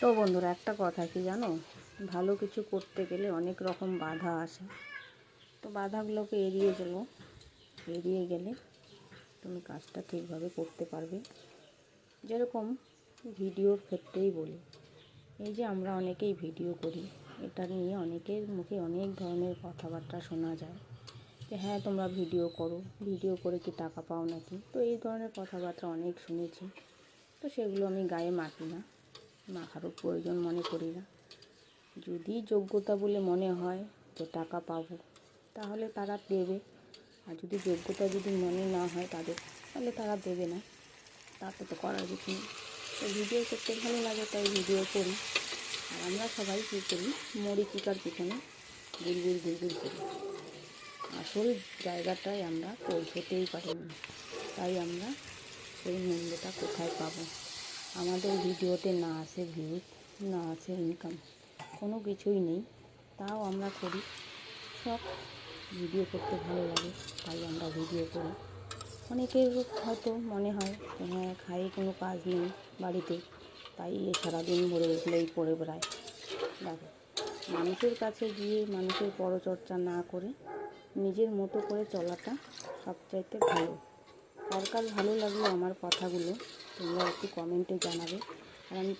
তো বন্ধুরা, একটা কথা কি জানো, ভালো কিছু করতে গেলে অনেক রকম বাধা আসে। তো বাধাগুলোকে এড়িয়ে চলো। এড়িয়ে গেলে তুমি কাজটা ঠিকভাবে করতে পারবে। যেরকম ভিডিওর ক্ষেত্রেই বলি, এই যে আমরা অনেকেই ভিডিও করি, এটা নিয়ে অনেকের মুখে অনেক ধরনের কথাবার্তা শোনা যায় যে হ্যাঁ তোমরা ভিডিও করো, ভিডিও করে কি টাকা পাও নাকি। তো এই ধরনের কথাবার্তা অনেক শুনেছি। তো সেগুলো আমি গায়ে মাখি না, মাখারও প্রয়োজন মনে করি না। যদি যোগ্যতা বলে মনে হয় যে টাকা পাবো, তাহলে তারা দেবে। আর যদি যোগ্যতা মনে না হয় তাদের, তাহলে তারা দেবে না। তারপর তো করার কিছু নেই। তো ভিডিও করতে ভালো লাগে, তাই ভিডিও করি। আর আমরা সবাই কী করি, মরীচিকার পিছনে ঘুরঘুর করি। আসল জায়গাটায় আমরা পৌঁছতেই পারিনি। তাই আমরা সেই মূল্যটা কোথায় পাবো? আমাদের ভিডিওতে না আছে ভিউজ, না আছে ইনকাম, কোনো কিছুই নেই, তাও আমরা করি। সব ভিডিও করতে ভালো লাগে, তাই আমরা ভিডিও করি। অনেকের হয়তো মনে হয় যে হ্যাঁ খাই, কোনো কাজ নেই বাড়িতে, তাই সারাদিন ভরে উঠলেই পড়ে বেড়ায়। দেখো, মানুষের কাছে গিয়ে মানুষের পরচর্চা না করে নিজের মতো করে চলাটা সবচাইতে ভালো। কার কার ভালো লাগলো আমার কথাগুলো তোমরা একটু কমেন্টে জানাবে। আর আমি